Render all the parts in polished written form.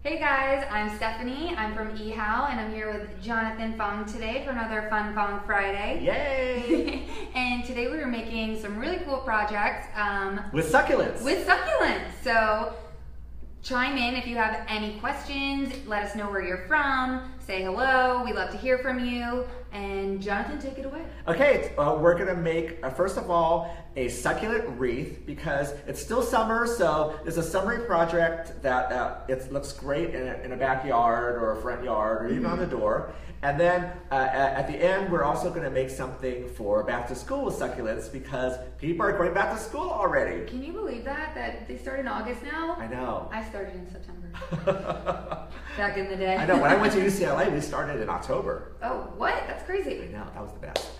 Hey guys, I'm Stephanie. I'm from EHOW and I'm here with Jonathan Fong today for another Fun Fong Friday. Yay! And today we were making some really cool projects. With succulents. With succulents. So chime in if you have any questions. Let us know where you're from. Say hello. We love to hear from you. And Jonathan, take it away. Okay, we're going to make, first of all, a succulent wreath because it's still summer, so it's a summery project that it looks great in a backyard or a front yard or even on the door. And then at the end, we're also going to make something for back to school with succulents because people are going back to school already. Can you believe that they start in August now? I know. I started in September. Back in the day. I know. When I went to UCLA, we started in October. Oh, what? That's crazy. I know. That was the best.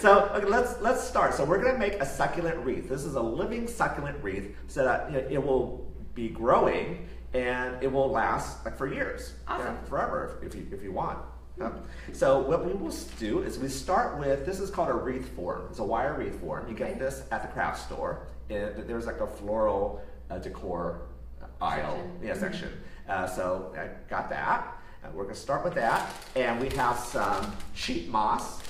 So okay, let's start. So we're going to make a succulent wreath. This is a living succulent wreath so that it will be growing and it will last like for years. Awesome. Forever if you want. So what we will do is we start with, this is called a wreath form. It's a wire wreath form. You get this at the craft store. There's like a floral decor aisle section. So I got that. We're going to start with that. And we have some sheet moss.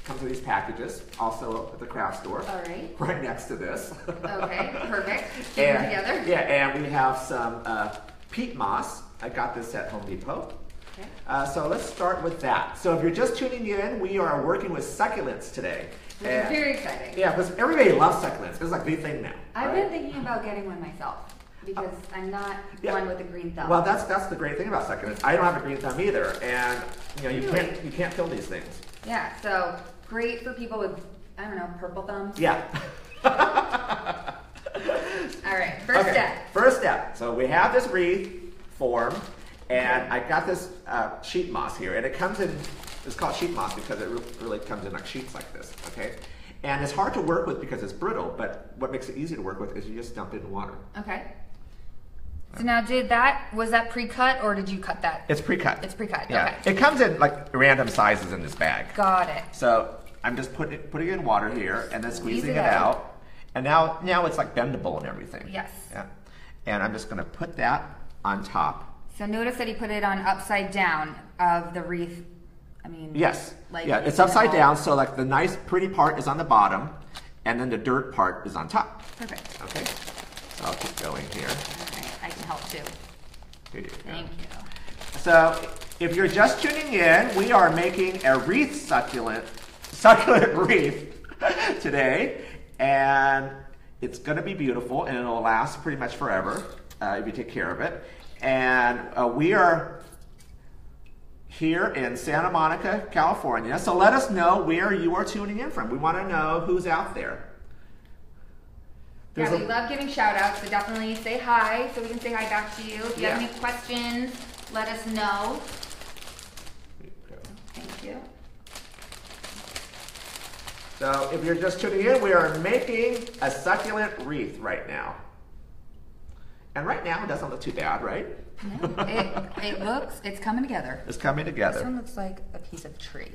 Comes in these packages, also at the craft store. All right. Right next to this. Okay, perfect. Keep them together. Yeah, and we have some peat moss. I got this at Home Depot. Okay. So let's start with that. So if you're just tuning in, we are working with succulents today. Which is very exciting. Yeah, because everybody loves succulents. It's like the thing now. I've been thinking about getting one myself because I'm not one with a green thumb. Well, that's the great thing about succulents. I don't have a green thumb either, and you can't kill these things. Yeah, so great for people with, I don't know, purple thumbs. Yeah. All right, first step. First step. So we have this wreath form, and I got this sheet moss here, and it comes in. It's called sheet moss because it really comes in like sheets like this. Okay. And it's hard to work with because it's brittle, but what makes it easy to work with is you just dump it in water. Okay. So now was that pre-cut or did you cut that? It's pre-cut. It's pre-cut, yeah. Okay. It comes in like random sizes in this bag. Got it. So I'm just putting it in water here and then squeezing it out. And now it's like bendable and everything. Yes. Yeah. And I'm just gonna put that on top. So notice that he put it on upside down of the wreath. I mean, yes. Like yeah, it's upside down, so like the nice pretty part is on the bottom and then the dirt part is on top. Perfect. Okay. So I'll keep going here. I can help too. Here you go. Thank you. So, if you're just tuning in, we are making a wreath succulent wreath today, and it's going to be beautiful, and it'll last pretty much forever if you take care of it. And we are here in Santa Monica, California. So let us know where you are tuning in from. We want to know who's out there. Yeah, we love giving shout outs, so definitely say hi so we can say hi back to you. If you have any questions, let us know. Thank you. So if you're just tuning in, we are making a succulent wreath right now. And right now it doesn't look too bad, right? No, it's coming together. It's coming together. This one looks like a piece of tree.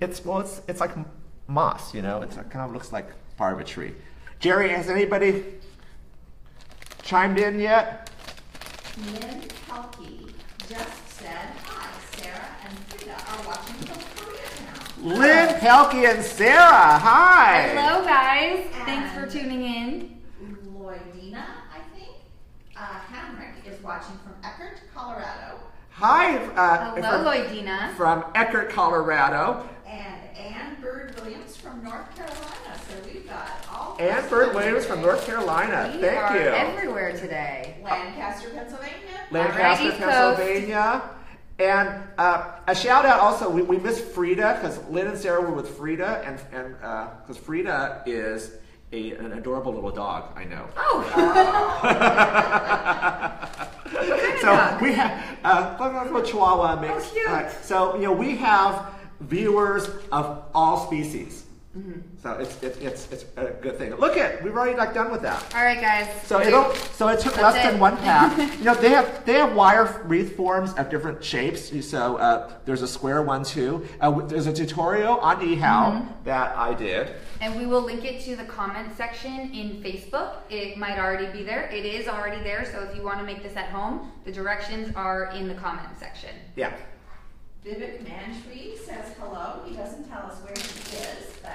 It's like moss, It kind of looks like part of a tree. Jerry, has anybody chimed in yet? Lynn Pelkey just said, hi, Sarah and Frida are watching from Korea now. Lynn Pelkey and Sarah, hi. Hello, guys. And thanks for tuning in. Lloydina, I think, Hamrick is watching from Eckerd, Colorado. Hi. Hello, Lloydina. From Eckerd, Colorado. And Ann Bird Williams from North Carolina. So we've got all Ann Bird Williams from North Carolina. We Thank are you. everywhere today. Lancaster, Pennsylvania. Lancaster, East Pennsylvania. And a shout out also, we missed Frida because Lynn and Sarah were with Frida, and because Frida is an adorable little dog, I know. Oh! So we have a little Chihuahua mix. Oh, cute. So we have viewers of all species. So it's a good thing. Look at, we've already like done with that. All right, guys. So it took less than one pack. You know, they have wire wreath forms of different shapes. So there's a square one too. There's a tutorial on eHow that I did. And we will link it to the comment section in Facebook. It might already be there. It is already there. So if you want to make this at home, the directions are in the comment section. Yeah. Vivek Manshri says hello. He doesn't tell us where he is, but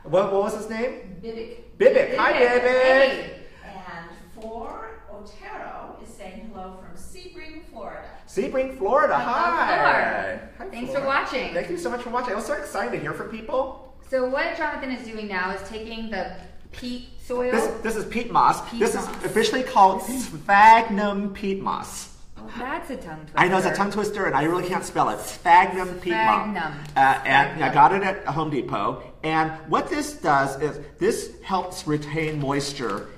What was his name? Vivek. Bibik. Hi, Bibik. Hey. And For Otero is saying hello from Sebring, Florida. Sebring, Florida. Hi. Hi, Thanks Florida. for watching. Thank you so much for watching. I was so excited to hear from people. So what Jonathan is doing now is taking the peat soil. This is peat moss. This moss. is officially called sphagnum peat moss. Oh, that's a tongue twister. I know it's a tongue twister, and I really can't spell it. Sphagnum peat moss. Sphagnum. And I got it at Home Depot. And what this does is this helps retain moisture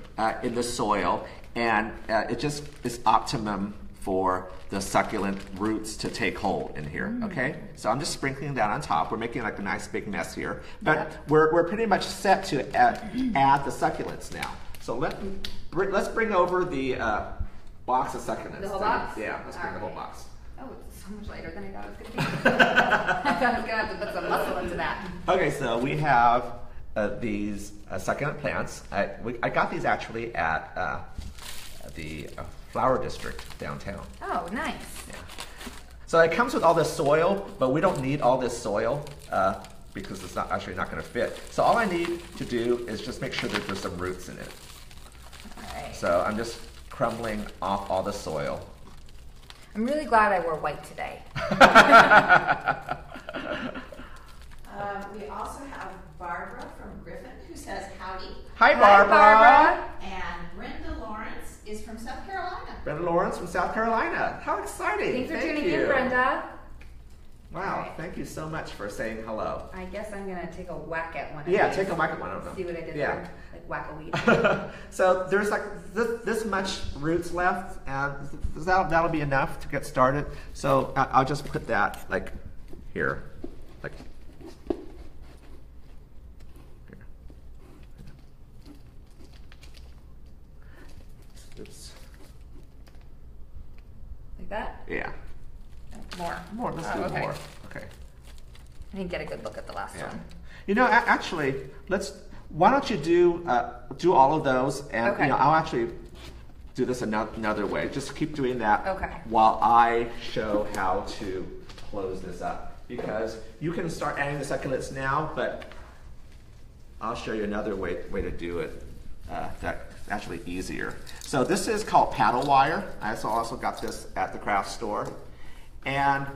in the soil, and it just is optimum for the succulent roots to take hold in here. Okay, so I'm just sprinkling that on top. We're making like a nice big mess here, but we're pretty much set to add the succulents now. So let's bring over the box of succulents. The whole box? Yeah, let's bring the whole box. Oh, it's so much lighter than I thought it was going to be. I thought I was going to have to put some muscle into that. Okay, so we have these succulent plants. I got these actually at the flower district downtown. Oh, nice. Yeah. So it comes with all this soil, but we don't need all this soil because it's not going to fit. So all I need to do is just make sure that there's some roots in it. All right. So I'm just crumbling off all the soil. I'm really glad I wore white today. We also have Barbara from Griffin who says howdy. Hi, Barbara. Barbara. And Brenda Lawrence is from South Carolina. Brenda Lawrence from South Carolina. How exciting. Thanks for Thank tuning you. in, Brenda. Wow, All right. Thank you so much for saying hello. I guess I'm going to take a whack at one of Yeah, these. take a whack at one of them. See what I did Yeah. there? Like whack a weed. So there's like this much roots left, and that'll be enough to get started. So I'll just put that like here, like here. Oops. Like that? Yeah. More. Let's Oh, do okay. more. Okay. I didn't get a good look at the last Yeah. one. You know, actually, why don't you do all of those, and Okay. I'll actually do this another way. Just keep doing that Okay. while I show how to close this up. Because you can start adding the succulents now, but I'll show you another way to do it that's actually easier. So this is called paddle wire. I also got this at the craft store. And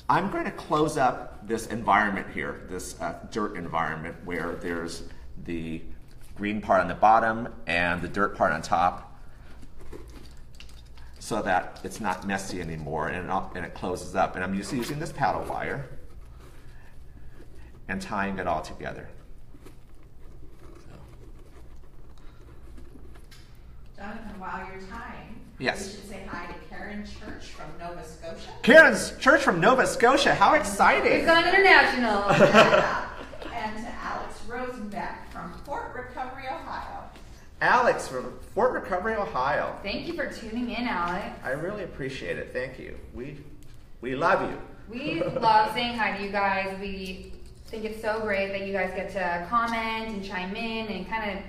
I'm going to close up this environment here, this dirt environment where there's the green part on the bottom and the dirt part on top, so that it's not messy anymore, and it closes up. And I'm just using this paddle wire and tying it all together. Jonathan, while you're tying, Yes. we should say hi to Karen Church from Nova Scotia. Karen's Church from Nova Scotia, how exciting! We've gone international. And to Alex Rosenbeck from Fort Recovery, Ohio. Alex from Fort Recovery, Ohio. Thank you for tuning in, Alex. I really appreciate it, thank you. We love you. We love saying hi to you guys. We think it's so great that you guys get to comment and chime in and kind of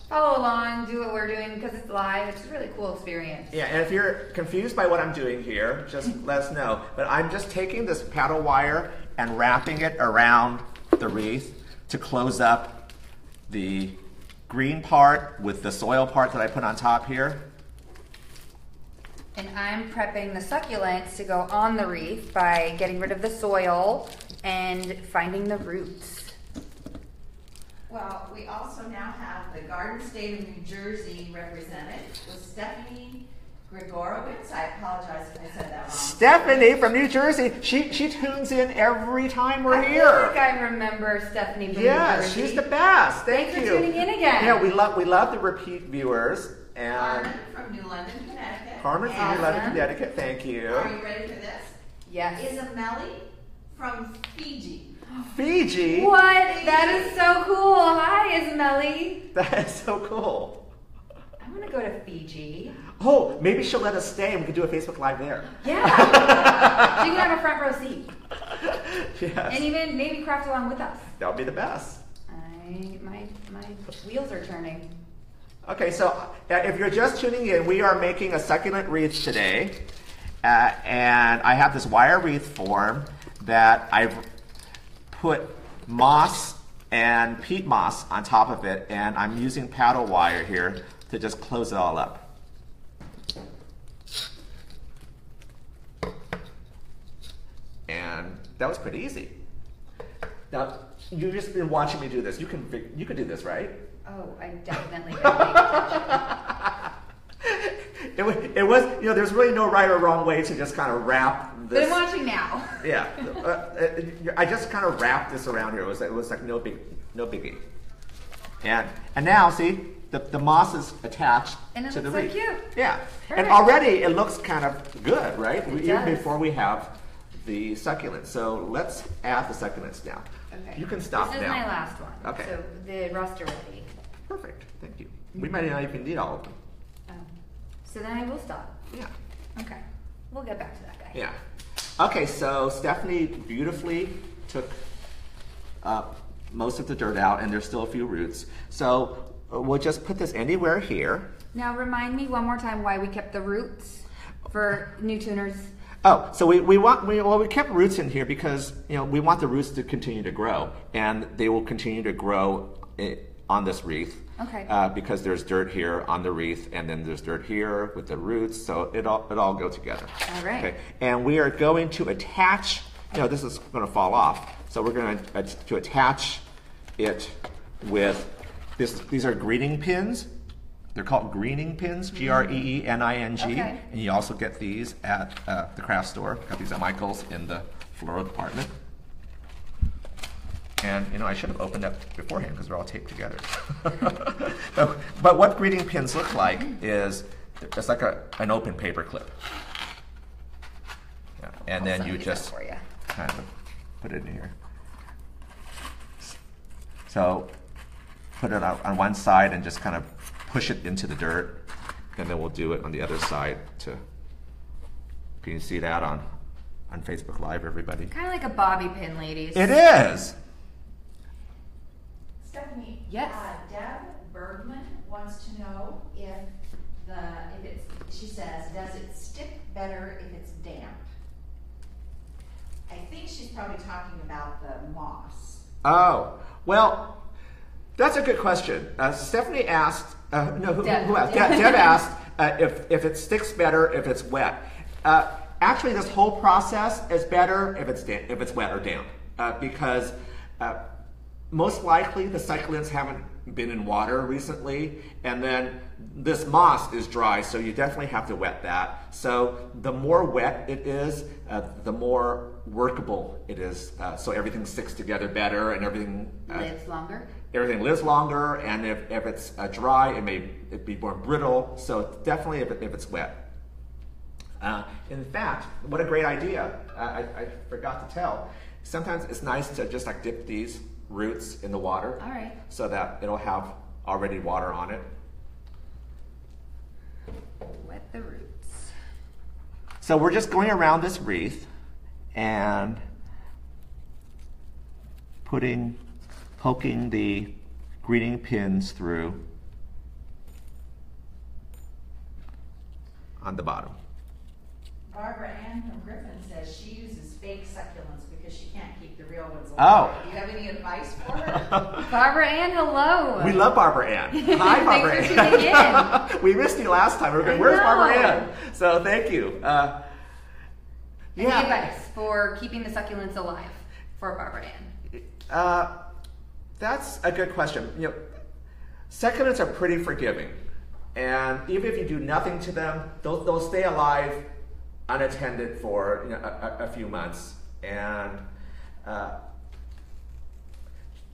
follow along, do what we're doing because it's live. It's a really cool experience. Yeah, and if you're confused by what I'm doing here, just let us know. But I'm just taking this paddle wire and wrapping it around the wreath to close up the green part with the soil part that I put on top here. And I'm prepping the succulents to go on the wreath by getting rid of the soil and finding the roots. Well, we also now have the Garden State of New Jersey represented with Stephanie Grigorowicz. I apologize if I said that wrong. Stephanie from New Jersey, she tunes in every time we're I here. feel like I remember Stephanie from New Yes, Jersey. she's the best. Thanks Thanks for tuning in again. Yeah, we love the repeat viewers. And Carmen from New London, Connecticut. Carmen from New Awesome. London, Connecticut, thank you. Are you ready for this? Yes. Isamelli from Fiji. Fiji? What? That is so cool. Hi, Ismelly. That is so cool. I want to go to Fiji. Oh, maybe she'll let us stay and we can do a Facebook Live there. Yeah. She can have a front row seat. Yes. And even maybe craft along with us. That would be the best. My wheels are turning. Okay, so if you're just tuning in, we are making a succulent wreath today. And I have this wire wreath form that I've put moss and peat moss on top of it, and I'm using paddle wire here to just close it all up. And that was pretty easy. Now, you've just been watching me do this. You can do this, right? Oh, I definitely didn't pay attention. It was, there's really no right or wrong way to just kind of wrap this. But I'm watching now. Yeah, I just kind of wrapped this around here. It was like no biggie. And now, see, the moss is attached and to the wreath. wreath. So cute. Yeah, Perfect. and already it looks kind of good, right? It Even does. before we have the succulents. So let's add the succulents now. Okay. You can stop this now. This is my last one. Okay. So the rest are ready. Perfect. Thank you. We might not even need all of them. Oh. So then I will stop. Yeah. Okay. We'll get back to that guy. Yeah. Okay, so Stephanie beautifully took most of the dirt out, and there's still a few roots. So we'll just put this anywhere here. Now remind me one more time why we kept the roots for new tuners. Oh, so we kept roots in here because we want the roots to continue to grow, and they will continue to grow on this wreath. Okay. Because there's dirt here on the wreath, and then there's dirt here with the roots, so it all go together. All right. Okay. And we are going to attach. This is going to fall off, so we're going to attach it with this. These are greening pins. They're called greening pins, Greening. Okay. And you also get these at the craft store. Got these at Michael's in the floral department. And I should have opened up beforehand because they're all taped together. But what greening pins look like is it's like an open paper clip. Yeah. And then you just kind of put it in here. So put it on one side and just kind of push it into the dirt, and then we'll do it on the other side too. Can you see that on Facebook Live, everybody? Kind of like a bobby pin, ladies. It is. Stephanie, Yes. Deb Bergman wants to know she says, does it stick better if it's damp? I think she's probably talking about the moss. Oh, well, that's a good question. Stephanie asked, who asked? Deb asked if it sticks better if it's wet. Actually, this whole process is better if it's wet or damp, because most likely the succulents haven't been in water recently, and then this moss is dry, so you definitely have to wet that. So the more wet it is, the more workable it is. So everything sticks together better, and everything lives longer. Everything lives longer, and if it's dry, it be more brittle. So definitely if it's wet. In fact, what a great idea! I forgot to tell. Sometimes it's nice to just like dip these roots in the water. All right. So that it'll have already water on it. Wet the roots. So we're just going around this wreath and poking the greening pins through on the bottom. Barbara Ann from Griffin says she uses fake succulents because she can't keep the real ones alive. Oh. Do you have any advice for her? Barbara Ann, hello. We love Barbara Ann. Hi, Barbara Thanks for tuning Ann. We missed you last time. We were going, where's know. Barbara Ann? So thank you. Any advice for keeping the succulents alive for Barbara Ann? That's a good question. Succulents are pretty forgiving, and even if you do nothing to them, they'll stay alive unattended for a few months. And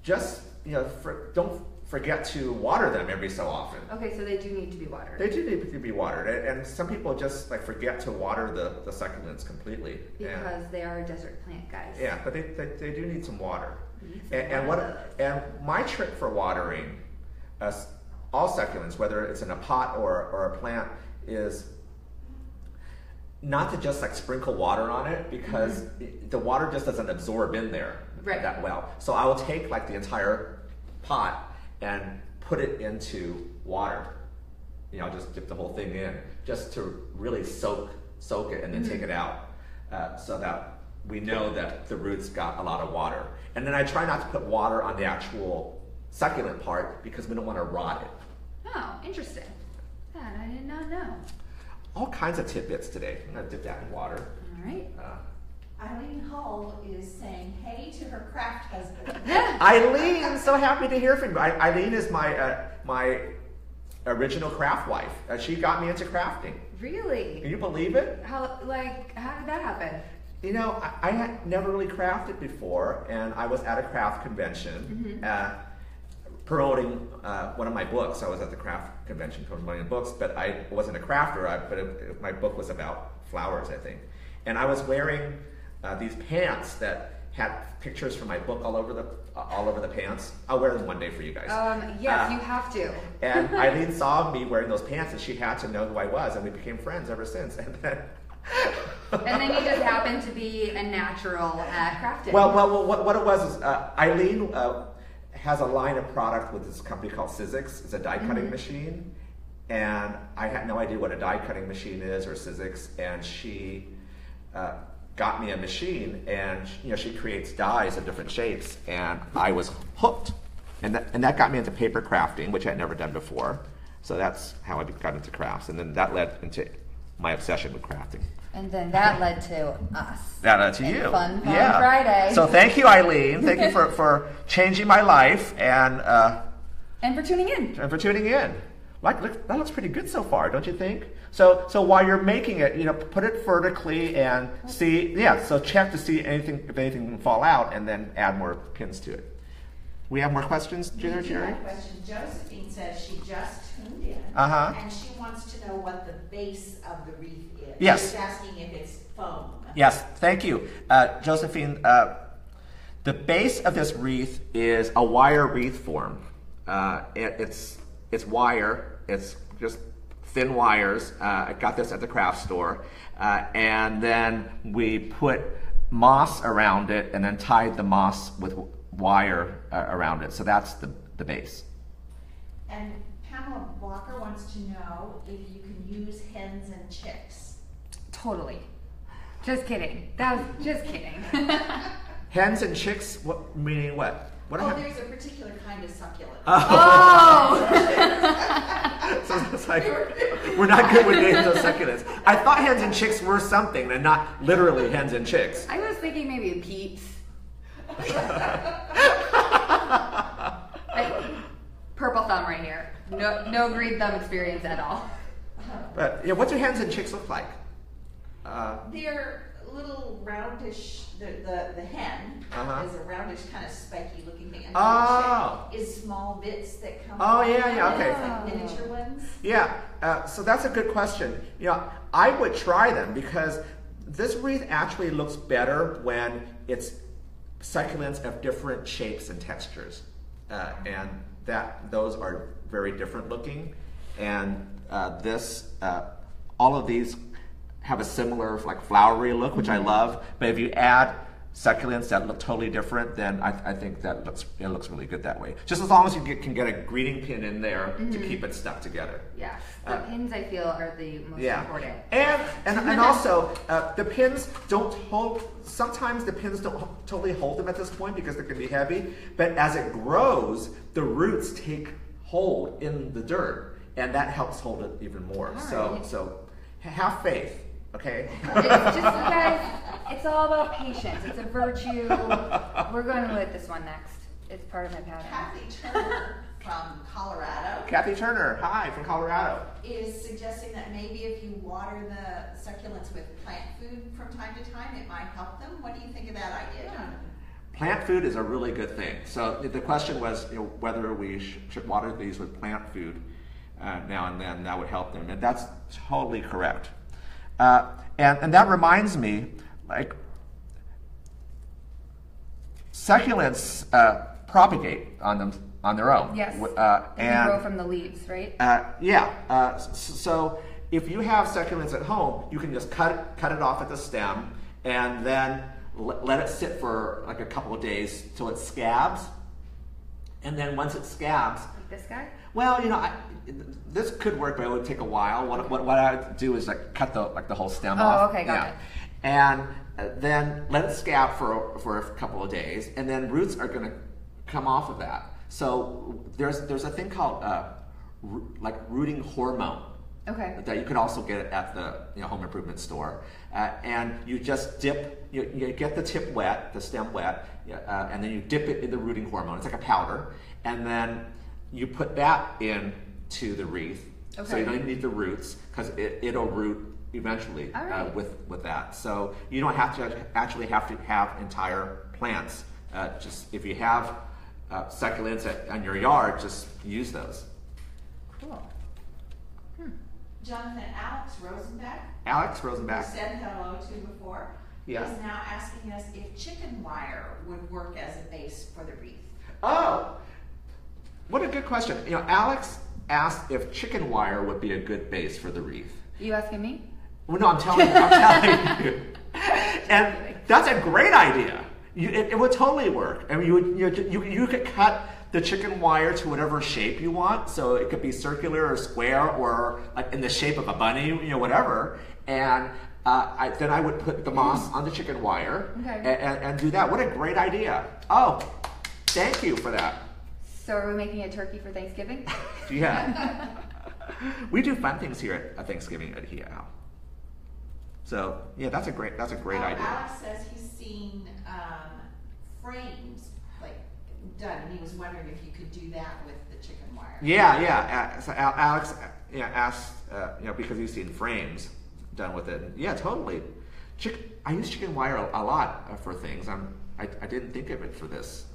just don't forget to water them every so often. Okay, so they do need to be watered. They do need to be watered, and some people just like forget to water the succulents completely. Because they are a desert plant, guys. Yeah, but they do need some water. Some And my trick for watering all succulents, whether it's in a pot or a plant, is not to just like sprinkle water on it, because the water just doesn't absorb in there that well. So I will take like the entire pot and put it into water. I'll just dip the whole thing in just to really soak it and then take it out, so that we know that the roots got a lot of water. And then I try not to put water on the actual succulent part because we don't want to rot it. Oh, interesting. That I did not know. All kinds of tidbits today. I'm going to dip that in water. All right. Eileen Hull is saying hey to her craft husband. Eileen, so happy to hear from you. Eileen is my original craft wife. She got me into crafting. Really? Can you believe it? How did that happen? I had never really crafted before, and I was at a craft convention promoting one of my books. I was at the craft convention promoting books, but I wasn't a crafter. My book was about flowers, I think. And I was wearing these pants that had pictures from my book all over the pants. I'll wear them one day for you guys. Yes, you have to. And Eileen saw me wearing those pants, and she had to know who I was, and we became friends ever since. And then you just happened to be a natural at crafting. Well, what it was is Eileen has a line of product with this company called Sizzix. It's a die cutting machine, and I had no idea what a die cutting machine is or Sizzix, and she got me a machine, and she creates dies of different shapes, and I was hooked, and that got me into paper crafting, which I'd never done before. So that's how I got into crafts, and then that led into my obsession with crafting. And then that led to us. That led to you. Fun Fong Friday. So thank you, Eileen. Thank you for changing my life and for tuning in. And for tuning in. That looks pretty good so far, don't you think? So while you're making it, put it vertically and see. Yeah. So check to see if anything can fall out, and then add more pins to it. We have more questions, Jerry? We do have questions. Josephine says she just tuned in, Uh-huh. and she wants to know what the base of the wreath is. Yes. She's asking if it's foam. Yes, thank you. Josephine, the base of this wreath is a wire wreath form. It's wire, it's just thin wires. I got this at the craft store. And then we put moss around it and then tied the moss with wire around it. So that's the base. And Pamela Walker wants to know if you can use hens and chicks. Totally. Just kidding. That was just kidding. Hens and chicks, meaning what? There's a particular kind of succulent. Oh! So it's like, we're not good with names of succulents. I thought hens and chicks were something, and not literally hens and chicks. I was thinking maybe peeps. Purple thumb right here. No green thumb experience at all. But what do hens and chicks look like? They're little roundish. The hen is a roundish, kind of spiky looking thing. And the chick is small bits that come. Oh, yeah, okay. Like miniature ones. Yeah, so that's a good question. I would try them because this wreath actually looks better when it's succulents of different shapes and textures, and those are very different looking. And all of these have a similar flowery look, which I love. But if you add succulents that look totally different, then I think it looks really good that way. Just as long as you can get a greeting pin in there to keep it stuck together. Yeah, the pins I feel are the most important. And also the pins don't hold. Sometimes the pins don't totally hold them at this point because they can be heavy. But as it grows, the roots take hold in the dirt, and that helps hold it even more. So have faith. Okay. It's just, you guys, it's all about patience. It's a virtue. We're going to with this one next. It's part of my pattern. Kathy Turner from Colorado. Kathy Turner, hi, from Colorado. Is suggesting that maybe if you water the succulents with plant food from time to time, it might help them. What do you think of that idea, Jonathan? plant food is a really good thing. So the question was, whether we should water these with plant food now and then. That would help them, and that's totally correct. And that reminds me, like, succulents propagate on their own. Yes. They and grow from the leaves, right? Yeah. So if you have succulents at home, you can just cut it off at the stem, and then let it sit for like a couple of days till it scabs. And then once it scabs, like this guy. Well, this could work, but it would take a while. What I would do is like cut the whole stem off. Oh, okay, got it. And then let it scab for a couple of days, and then roots are going to come off of that. So there's a thing called like rooting hormone. Okay. That you can also get at the home improvement store, and you just dip. You get the tip wet, the stem wet, and then you dip it in the rooting hormone. It's like a powder, and then you put that into the wreath. Okay. So you don't need the roots because it'll root eventually with that. So you don't have to actually have entire plants. Just if you have succulents in your yard, just use those. Cool. Jonathan, Alex Rosenbach, who said hello to before, is now asking us if chicken wire would work as a base for the wreath. Oh, what a good question. Alex asked if chicken wire would be a good base for the wreath. You asking me? Well, no, I'm telling you. And that's a great idea. It would totally work. I mean, you could cut the chicken wire to whatever shape you want. So it could be circular or square or like in the shape of a bunny, whatever. And then I would put the moss on the chicken wire and do that. What a great idea. Oh, thank you for that. So are we making a turkey for Thanksgiving? Yeah. We do fun things here at Thanksgiving at Al. So yeah, that's a great idea. Alex says he's seen frames done, and he was wondering if you could do that with the chicken wire. Yeah. So Alex asked, because he's seen frames done with it. Yeah, totally. I use chicken wire a lot for things. I didn't think of it for this.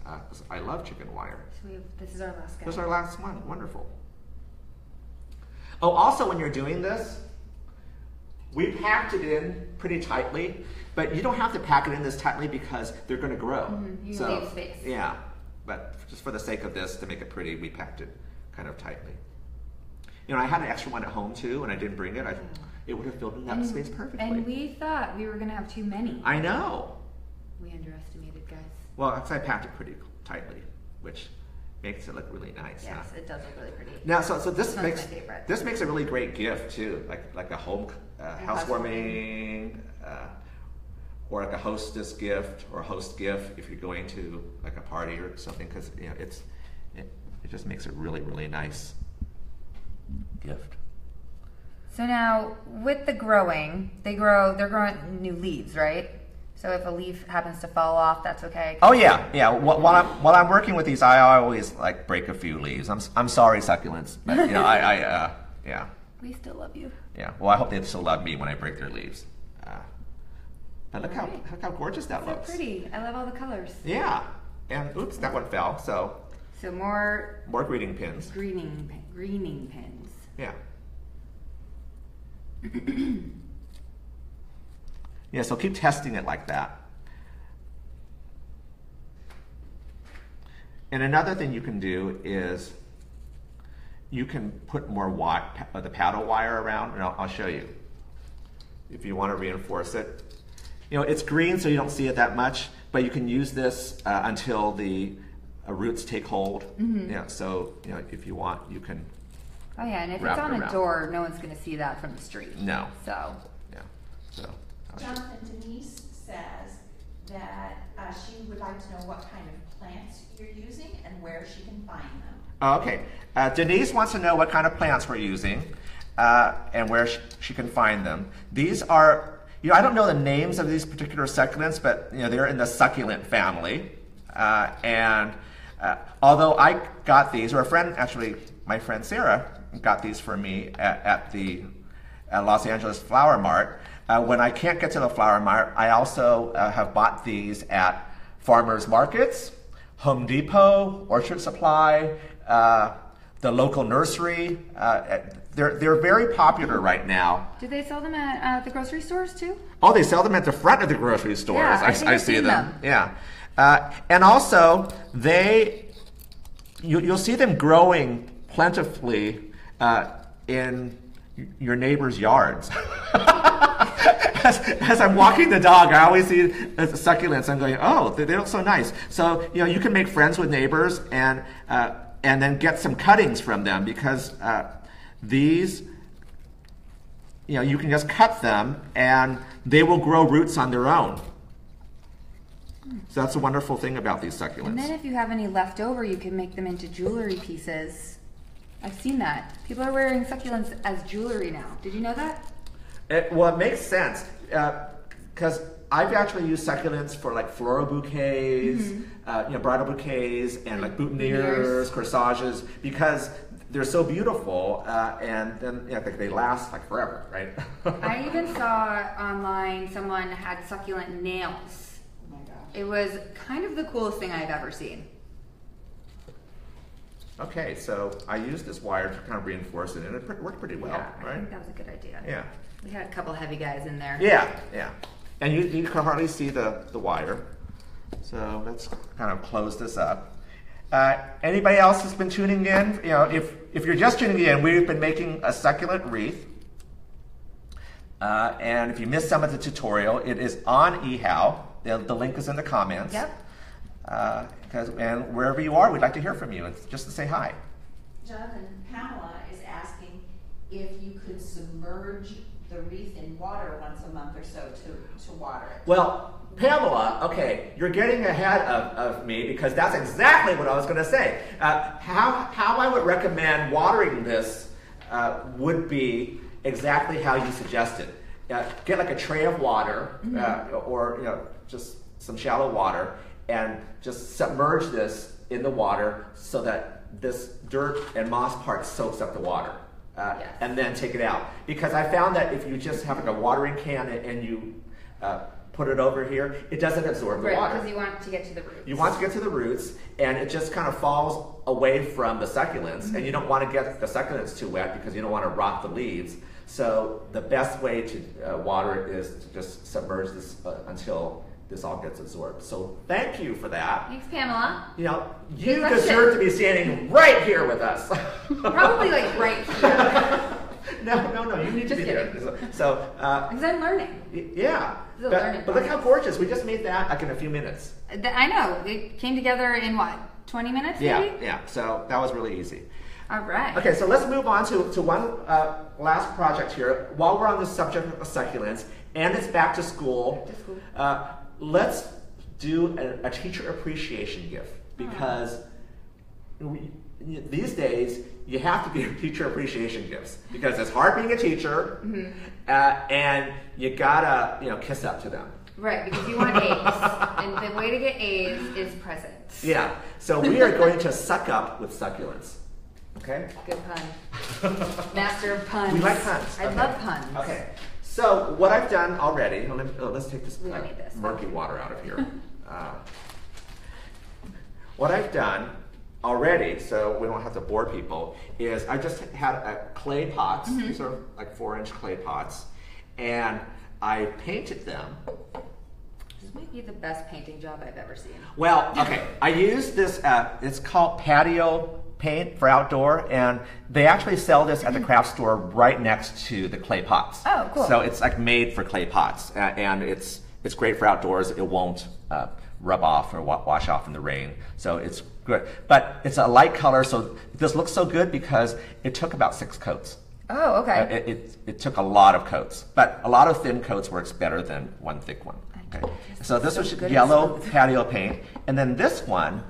I love chicken wire. So this is our last guy. This is our last one. Wonderful. Oh, also when you're doing this, we packed it in pretty tightly, but you don't have to pack it in this tightly because they're going to grow. Mm-hmm. You leave space. Yeah, but just for the sake of this, to make it pretty, we packed it kind of tightly. I had an extra one at home too, and I didn't bring it. It would have filled in that space perfectly. And we thought we were going to have too many. I know. We underestimated, guys. Well, I packed it pretty tightly, which makes it look really nice. Yes, it does look really pretty. Now, so this makes makes a really great gift too, like a home housewarming, or like a hostess gift or a host gift if you're going to like a party or something, because it just makes a really, really nice gift. So now with the growing, they're growing new leaves, right? So if a leaf happens to fall off, that's okay. Oh yeah. While I'm working with these, I always like break a few leaves. I'm sorry, succulents, but yeah. We still love you. Yeah. Well, I hope they still love me when I break their leaves. But look how gorgeous that looks. So pretty. I love all the colors. Yeah. And oops, that one fell. So more greeting pins. Greening pins. Yeah. Yeah, so keep testing it like that. And another thing you can do is you can put more the paddle wire around, and I'll show you if you want to reinforce it. It's green, so you don't see it that much, but you can use this until the roots take hold. Mm-hmm. Yeah, so if you want, you can. Oh yeah, and if it's on a door, no one's going to see that from the street. No. So. Yeah. So. Jonathan, Denise says that she would like to know what kind of plants you're using and where she can find them. Okay. Denise wants to know what kind of plants we're using and where she can find them. These are, I don't know the names of these particular succulents, but they're in the succulent family. And although I got these, or my friend Sarah got these for me at the Los Angeles Flower Mart. When I can't get to the Flower Mart, I also have bought these at farmers markets, Home Depot, Orchard Supply, the local nursery. They're very popular right now. Do they sell them at the grocery stores too? Oh, they sell them at the front of the grocery stores. Yeah, I see them. Yeah, and also you'll see them growing plentifully in your neighbors' yards. As I'm walking the dog, I always see succulents. I'm going, oh, they look so nice. So you can make friends with neighbors and then get some cuttings from them, because these, you can just cut them and they will grow roots on their own. So that's a wonderful thing about these succulents. And then if you have any left over, you can make them into jewelry pieces. I've seen that. People are wearing succulents as jewelry now. Did you know that? Well, it makes sense, because I've actually used succulents for like floral bouquets, bridal bouquets, and like boutonnieres, corsages, because they're so beautiful, and then they last like forever, right? I even saw online someone had succulent nails. Oh my gosh. It was kind of the coolest thing I've ever seen. Okay, so I used this wire to kind of reinforce it, and it worked pretty well, right? I think that was a good idea. Yeah. We had a couple heavy guys in there. Yeah. And you can hardly see the wire. So let's kind of close this up. Anybody else has been tuning in? If you're just tuning in, we've been making a succulent wreath. And if you missed some of the tutorial, it is on eHow. The link is in the comments. Yep. And wherever you are, we'd like to hear from you. It's just to say hi. Jonathan, Pamela is asking if you could submerge the wreath in water once a month or so to water it. Well, Pamela, okay, you're getting ahead of me, because that's exactly what I was going to say. How I would recommend watering this would be exactly how you suggested. Get like a tray of water, or just some shallow water, and just submerge this in the water so that this dirt and moss part soaks up the water. And then take it out. Because I found that if you just have like a watering can and you put it over here, it doesn't absorb the water. Because you want to get to the roots. You want to get to the roots, and it just kind of falls away from the succulents, and you don't want to get the succulents too wet because you don't want to rot the leaves. So the best way to water it is to just submerge this until this all gets absorbed. So thank you for that. Thanks, Pamela. You deserve to be standing right here with us. Probably like right here. No, you need to be there. So, because I'm learning. Yeah. But look how gorgeous. We just made that like in a few minutes. I know. It came together in what, 20 minutes maybe? Yeah. So that was really easy. All right. Okay, so let's move on to one last project here. While we're on the subject of succulents, and it's back to school, let's do a teacher appreciation gift, because these days you have to give teacher appreciation gifts, because it's hard being a teacher, and you gotta kiss up to them. Right, because you want A's, and the way to get A's is presents. Yeah, so we are going to suck up with succulents. Okay? Good pun. Master of puns. We like puns. I love puns. Okay. So what I've done already, let's take this, We don't need this. murky water out of here. What I've done already, so we don't have to bore people, is I just had clay pots. These are like 4-inch clay pots, and I painted them. This might be the best painting job I've ever seen. Well, okay, I used this, it's called patio paint for outdoor, and they actually sell this at the craft store right next to the clay pots. Oh, cool. So it's like made for clay pots, and it's great for outdoors. It won't rub off or wash off in the rain, so it's good. But it's a light color, so this looks so good because it took about 6 coats. Oh, okay. It took a lot of coats, but a lot of thin coats works better than one thick one. Okay. So this was yellow patio paint, and then this one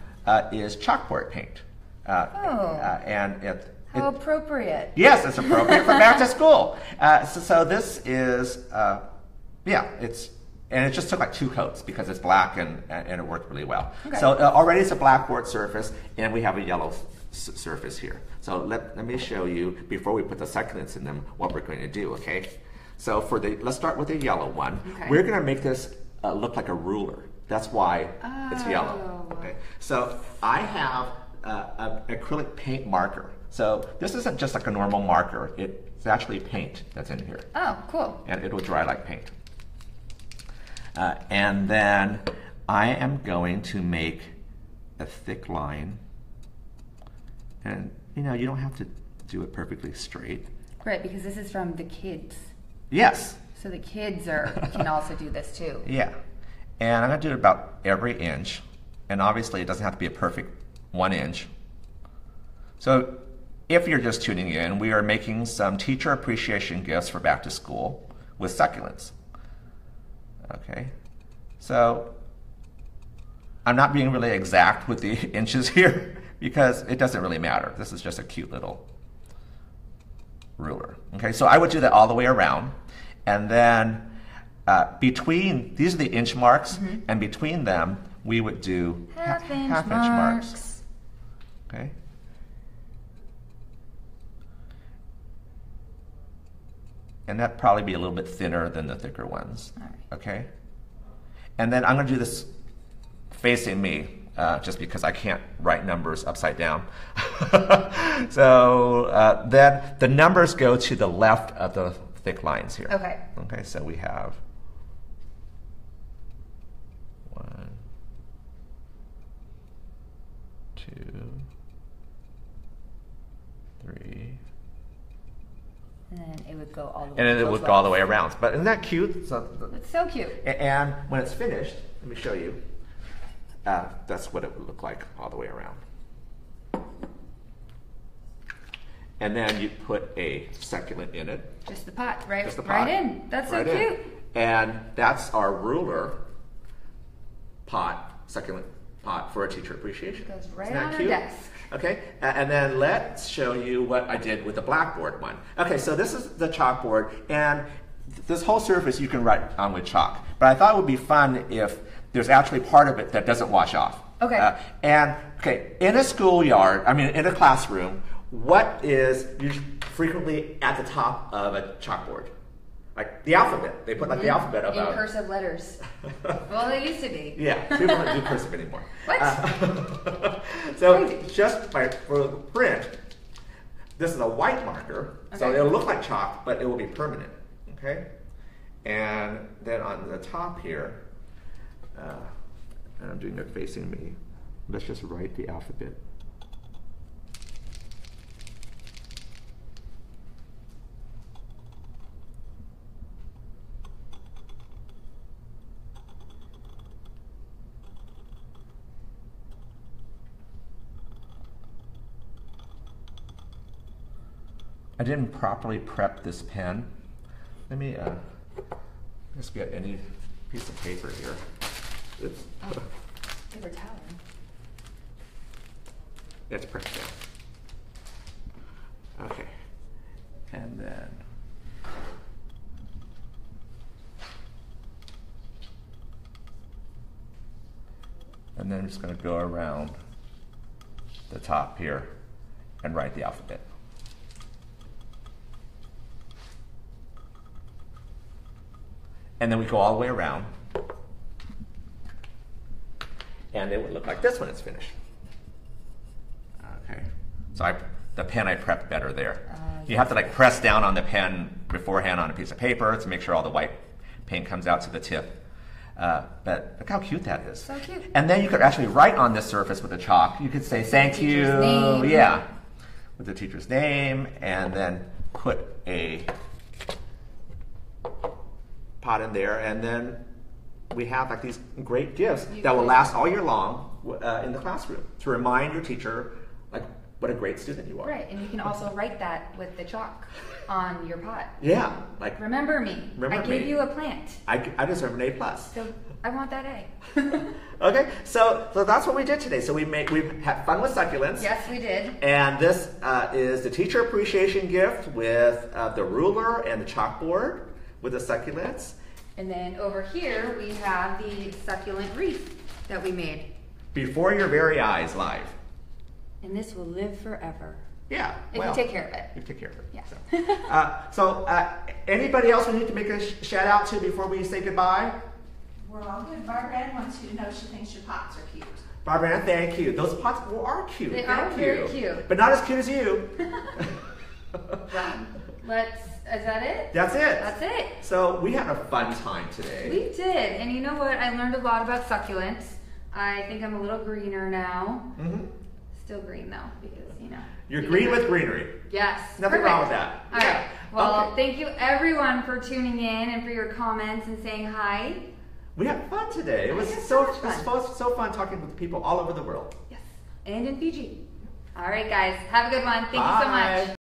is chalkboard paint. And how appropriate. Yes, it's appropriate for back to school. So this is, it just took like 2 coats because it's black and it worked really well. Okay. So already it's a blackboard surface, and we have a yellow surface here. So let me show you, before we put the succulents in them, what we're going to do, okay? So let's start with the yellow one. Okay. We're going to make this look like a ruler. That's why it's yellow. Oh. Okay. So I have an acrylic paint marker. So this isn't just like a normal marker. It's actually paint that's in here. Oh, cool. And it'll dry like paint. And then I am going to make a thick line. And you know, you don't have to do it perfectly straight. Right, because this is from the kids. Yes. So the kids can also do this too. Yeah. And I'm going to do it about every inch. And obviously it doesn't have to be a perfect 1 inch. So if you're just tuning in, we are making some teacher appreciation gifts for back to school with succulents. Okay. So I'm not being really exact with the inches here because it doesn't really matter. This is just a cute little ruler. Okay, so I would do that all the way around. And then between, these are the inch marks, and between them, we would do half-inch marks. Okay. And that'd probably be a little bit thinner than the thicker ones. All right. Okay. And then I'm going to do this facing me, just because I can't write numbers upside down. So then the numbers go to the left of the thick lines here. Okay. Okay, so we have 1, 2, 3. And then it would go all the way. And then it would go all the way around. But isn't that cute? So, It's so cute. and when it's finished, let me show you. That's what it would look like all the way around. And then you put a succulent in it. Just the pot, right? Just the pot. Right in. That's so Right in. cute. And that's our ruler pot, succulent pot for a teacher appreciation. Goes right Isn't that on our cute? desk. Okay, and then let's show you what I did with the blackboard one. Okay, so this is the chalkboard, and this whole surface you can write on with chalk. But I thought it would be fun if there's actually part of it that doesn't wash off. Okay. Okay, in a schoolyard, I mean in a classroom, what is usually frequently at the top of a chalkboard? Like the alphabet. They put like the alphabet In above. cursive letters. Well, they used to be. Yeah, people don't do cursive anymore. What? So Crazy. just for the print, this is a white marker, so Okay. it'll look like chalk, but it will be permanent. Okay, and then on the top here, and I'm doing it facing me. Let's just write the alphabet. I didn't properly prep this pen. Let me just get any piece of paper here. It's, Paper towel. it's prepped down. Okay. And then I'm just going to go around the top here and write the alphabet. And then we go all the way around. And it would look like this when it's finished. Okay. So the pen I prepped better there. You have to like press down on the pen beforehand on a piece of paper to make sure all the white paint comes out to the tip. But look how cute that is. So cute. And then you could actually write on this surface with a chalk. You could say thank you. Teacher's name. Yeah. With the teacher's name, and then put a pot in there, and then we have like these great gifts that will last all year long in the classroom to remind your teacher like what a great student you are. Right, and you can also write that with the chalk on your pot. Yeah, like Remember me. Remember I gave me. you a plant. I deserve an A+. So I want that A. Okay, so that's what we did today. So we had fun with succulents. Yes, we did. And this is the teacher appreciation gift with the ruler and the chalkboard with the succulents. And then over here we have the succulent wreath that we made. Before your very eyes, live. And this will live forever. Yeah. If you take care of it. You take care of it. Yeah. So anybody else we need to make a shout out to before we say goodbye? We're all good. Barbara Ann wants you to know she thinks your pots are cute. Barbara Ann, thank you. Those pots are cute. They thank are you. very cute. But not as cute as you. Is that it? That's it. That's it. So we had a fun time today. We did. And you know what? I learned a lot about succulents. I think I'm a little greener now. Mm-hmm. Still green though, because, you know. You're green with greenery. Yes. Nothing wrong with that. All right. Well, Okay. thank you everyone for tuning in and for your comments and saying hi. We had fun today. It was had so so much fun. so fun talking with people all over the world. Yes. And in Fiji. All right, guys. Have a good one. Thank you so much.